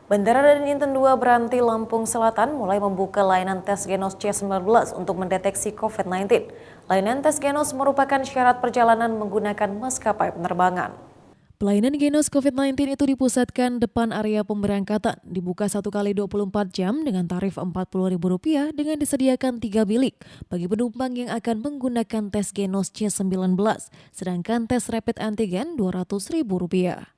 Bandara Raden Inten 2 Beranti, Lampung Selatan mulai membuka layanan tes genos C19 untuk mendeteksi COVID-19. Layanan tes genos merupakan syarat perjalanan menggunakan maskapai penerbangan. Pelayanan genos COVID-19 itu dipusatkan depan area pemberangkatan, dibuka 1 kali 24 jam dengan tarif Rp40.000 dengan disediakan 3 bilik bagi penumpang yang akan menggunakan tes genos C19, sedangkan tes rapid antigen Rp200.000.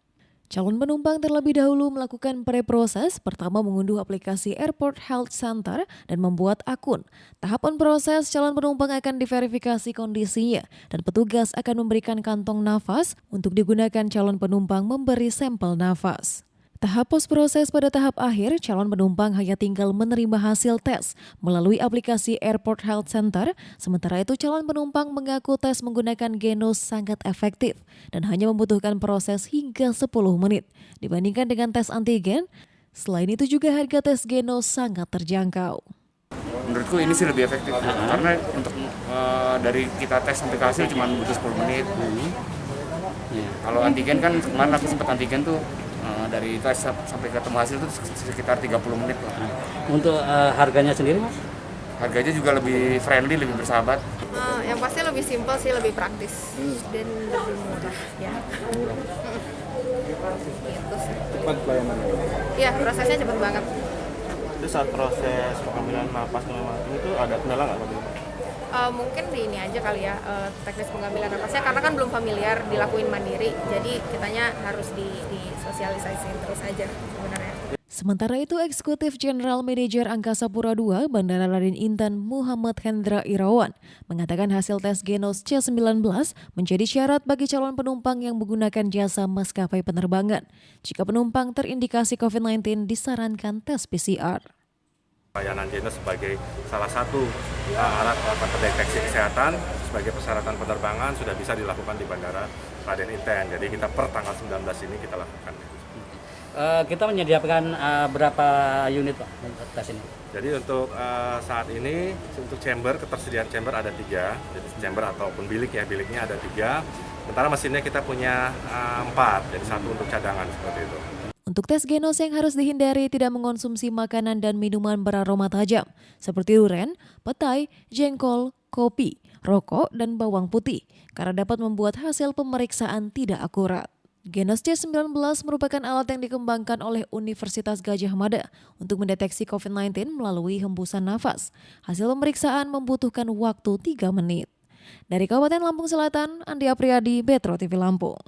Calon penumpang terlebih dahulu melakukan pre-proses, pertama mengunduh aplikasi Airport Health Center dan membuat akun. Tahapan proses, calon penumpang akan diverifikasi kondisinya dan petugas akan memberikan kantong nafas untuk digunakan calon penumpang memberi sampel nafas. Tahap pos proses pada tahap akhir, calon penumpang hanya tinggal menerima hasil tes melalui aplikasi Airport Health Center. Sementara itu calon penumpang mengaku tes menggunakan genos sangat efektif dan hanya membutuhkan proses hingga 10 menit dibandingkan dengan tes antigen. Selain itu juga harga tes genos sangat terjangkau. Menurutku ini sih lebih efektif karena untuk dari kita tes sampai ke hasil cuma butuh 10 menit. Kalau antigen kan kemarin aku sempat antigen tuh dari tes sampai ketemu hasil itu sekitar 30 menit lah. Untuk harganya sendiri Mas? Harganya juga lebih friendly, lebih bersahabat. Yang pasti lebih simpel sih, lebih praktis dan lebih murah ya. Gitu sih. Cepat pelayanannya? Iya, prosesnya cepat banget. Itu saat proses pengambilan napas itu ada kendala nggak Pak? Mungkin di ini aja kali ya, teknis pengambilan napasnya karena kan belum familiar dilakuin mandiri, jadi kitanya harus disosialisasiin terus aja sebenarnya. Sementara itu, Eksekutif Jenderal Manajer Angkasa Pura II Bandara Raden Inten Muhammad Hendra Irawan mengatakan hasil tes genos C19 menjadi syarat bagi calon penumpang yang menggunakan jasa maskapai penerbangan. Jika penumpang terindikasi COVID-19 disarankan tes PCR. Layanan genos sebagai salah satu alat pendeteksi kesehatan sebagai persyaratan penerbangan sudah bisa dilakukan di Bandara Raden Inten. Jadi kita per tanggal 19 ini kita lakukan. Kita menyediakan berapa unit Pak tes ini? Jadi untuk saat ini untuk chamber, ketersediaan chamber ada 3. Jadi chamber ataupun bilik ya, biliknya ada 3. Sementara mesinnya kita punya 4, jadi 1 untuk cadangan seperti itu. Untuk tes genos yang harus dihindari tidak mengonsumsi makanan dan minuman beraroma tajam seperti durian, petai, jengkol, kopi, rokok, dan bawang putih karena dapat membuat hasil pemeriksaan tidak akurat. Genos C19 merupakan alat yang dikembangkan oleh Universitas Gadjah Mada untuk mendeteksi COVID-19 melalui hembusan nafas. Hasil pemeriksaan membutuhkan waktu 3 menit. Dari Kabupaten Lampung Selatan, Andi Apriyadi, Metro TV Lampung.